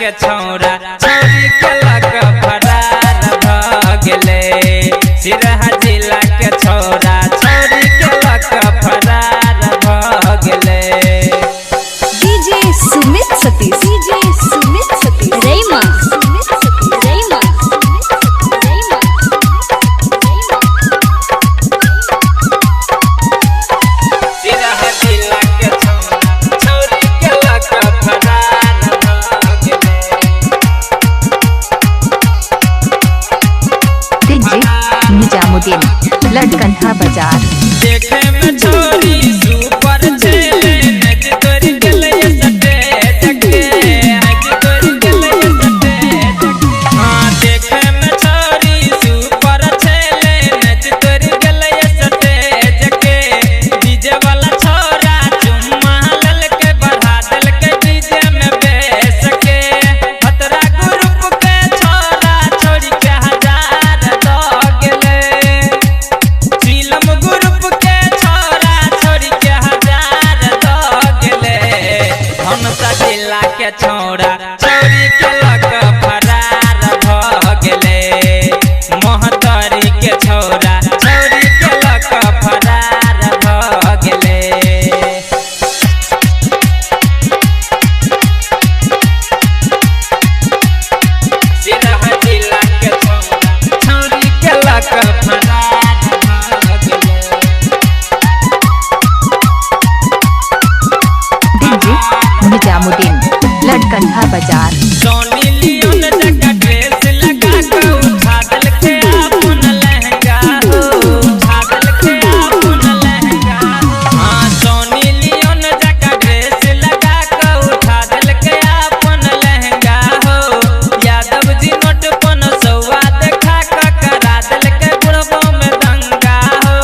के छौरा चोरी के लक फरार भ गेले। सिरहा जिला के छौरा चोरी के लक फरार भ गेले। डीजे सुमित सतीश, डीजे सुमित सतीश, रेमा सुमित सतीश, रेमा सिरहा जिला के छौरा चोरी के लक फरार भ गेले। डीजे निजामुद्दीन लड़कंठा बाजार। देखे में छोरी सुपर छेले नच तोरी गले सटे जगे नच तोरी गले सटे जगे। हां देखे में छोरी सुपर छेले नच तोरी गले सटे जगे। डीजे वाला छोरा चुम्मा लल के बढ़ा दल के डीजे में बेस के। खतरा ग्रुप के छोरा छोड़ी के हजार दो गेले। सीलम ग्रुप के छोरा छोड़ी के हजार दो गेले। हमसा जिला के छोरा चोरी के लक फरार भ गेले। मोहतरी के छोरा चोरी के लक फरार भ गेले। सिरहा जिला के छौरा चोरी के लक फरार भ गेले। डीजे निजामुद्दीन लड़कंठा बाजार। सोनी लियोन जगह ड्रेस लगा के उठा दल के अपन लहंगा हो। उठा दल के अपन लहंगा। हाँ सोनी लियोन जगह ड्रेस लगा के उठा दल के अपन लहंगा हो। यादव जी नोट पन सौवा देखा के करा दल के बुढ़बो में दंगा हो।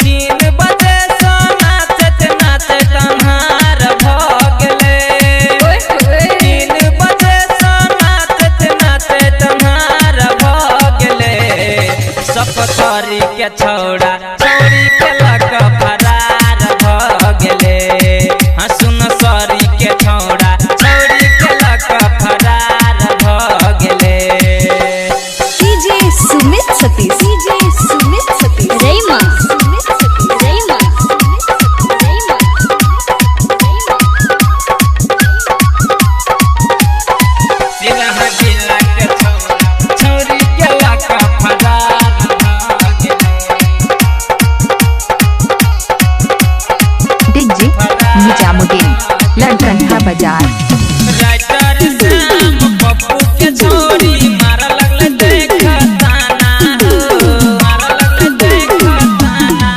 3 बजे सोना नाचत नाचत तम्हार भ गेले। 3 बजे सोना नाचत नाचत तम्हार भ गेले। सकतरी के छौड़ा चोरी के लक फरार भ गेले। हाँ सुन सरी के छौड़ा चोरी के लक फरार भ गेले। डीजे सुमित सतीश, डीजे सुमित सतीश, रेमा सुमित सतीश, रेमा सुमित सतीश, रेमा सिरहा जिला के छौरा चोरी के लक फरार भ गेले। डीजे निजामुद्दीन लड़कंठा बाजार। राइटर श्याम पप्पू के छोरी मारा लगले देख ताना हो। मारा लगले देख ताना।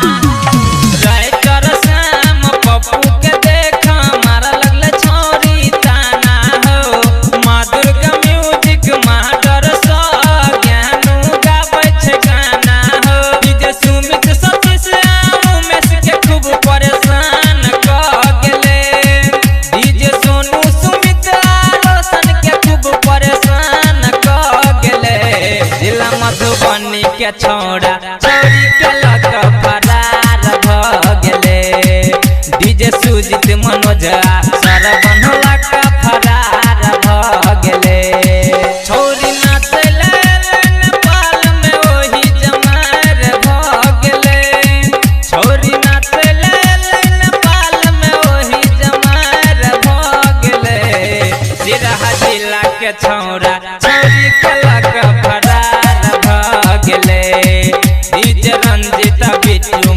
राइटर श्याम पप्पू के देख मारा लगले छोरी ताना हो। माँ दुर्गा म्यूजिक मास्टर स ज्ञानू गाबै छै गाना हो। डीजे सुमित सतीश उमेश के खूब परेशान क गेले। डीजे सोनू सुमित रोशन के खूब परेशान क गेले। जिला मधुबनी के छौड़ा चोरी के लक फरार भ गेले। डीजे सुजीत मनोज सरवन लक फरार भ गेले। छौरी नाचे नेपाल में ओही जमार भ गेले। छौरी नाचे नेपाल में ओही जमार भ गेले। सिरहा जिला के छौरा चोरी के लक फरार भ गेले। डीजे रंजित बिट्टू